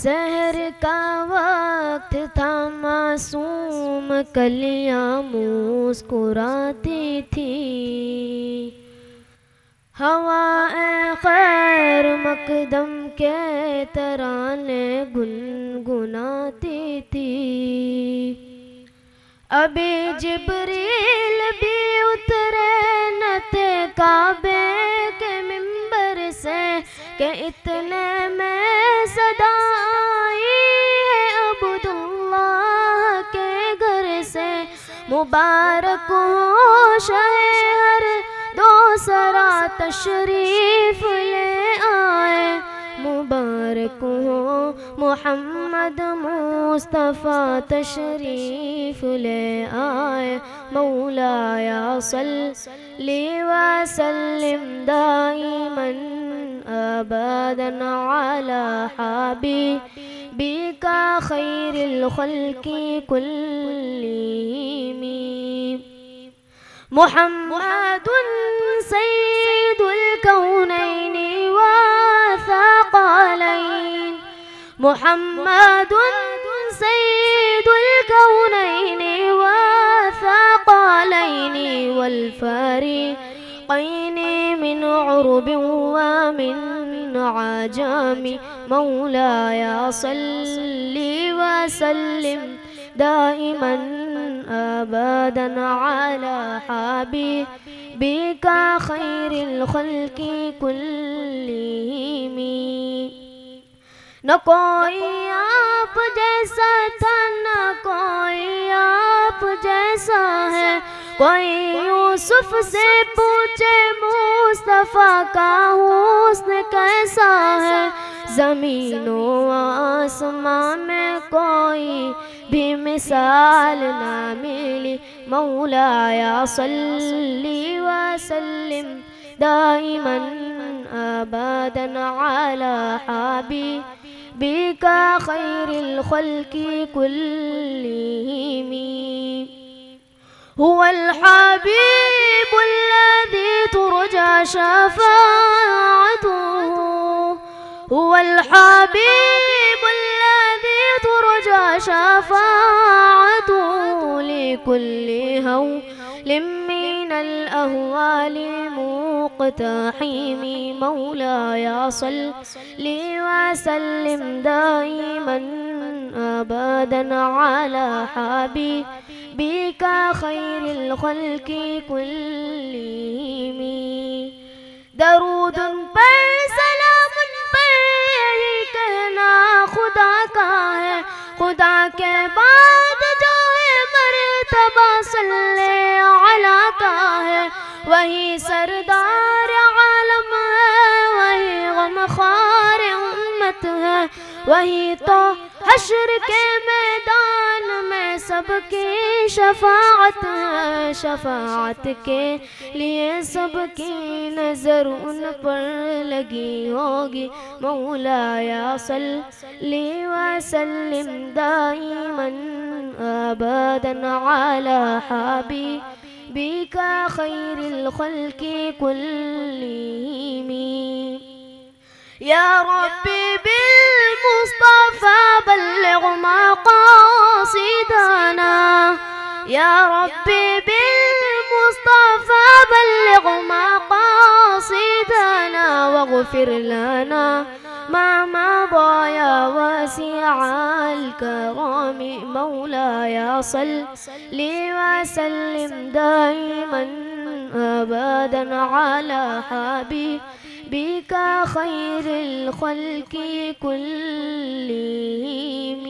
सहर का वक्त था, मासूम कलियां मुस्कुराती थी। हवाए खैर मकदम के तराने गुनगुनाती थी। अभी जिब्रील भी उतरे न थे काबे के मिंबर से कि इतने में सदा आई है अब्दुल्लाह के घर से। मुबारक हो शहर दो सरा तशरीफ ले आए। मुबारक हो मोहम्मद मुस्तफ़ा तशरीफ ले आए। मौलाया सल्ली व सल्लिम दाइमन अबदन अला हबीबिका खैरिल खल्क़ि कुल्लिहिम। मुहम्मदुन सय्यिदुल कौनैनि व थक़लैन। मुहम्मदुन सय्यिदुल कौनैनि व थक़लैन वल फ़रीक़ैनि मिन उर्ब व मिन अजम। मौलाया सल्ली व सल्लिम दाइमन अबदन अला हबीबिका खैरिल खल्क़ि कुल्लिहिम। न कोई आप जैसा था, न कोई आप जैसा है। कोई यूसुफ से पूछे मुस्तफ़ा का हुस्न कैसा है। ज़मीनो आसमां में कोई भी मिसाल ना मिली। मौलाया सल्ली व सल्लिम दाइमन अबदन अला हबीबिका खैरिल खल्क़ि कुल्लिहिम। हुवल हबीबुल लज़ी तुरजा शफ़ाअतुहु। हुवल हबीबुल लज़ी तुरजा शफ़ाअतुहु लिकुल्लि हौलिम मिनल अहवालि मुक़तहिम। मौलाया सल्ली व सल्लिम दाइमन अबदन अला हबीबिका खैरिल खल्क़ि कुल्लिहिम। दरूदुन पर सलामुन पर यही कहना खुदा का है। खुदा के बाद जो है मर्तबा सल्ले अला का है। वही सरदार आलम है, वही गमख़ार उम्मत है। वही तो हश्र के मैदान में सबकी शफ़ाअत है। शफ़ाअत के लिए सबकी नज़र उन पर लगी होगी। मौलाया सल्ली व सल्लिम दाइमन अबदन अला हबीबिका खैरिल खल्क़ि कुल्लिहिम। या रब्बी बिल मुस्तफ़ा बल्लिग़ मक़ासिदना। या रब्बी बिल मुस्तफ़ा बल्लिग़ मक़ासिदना वग़फ़िर लना मा मज़ा या वासिअल करम। मौलाया सल्ली व सल्लिम दाइमन अबदन अला हबीबिका खैरिल खल्क़ि कुल्लिहिम।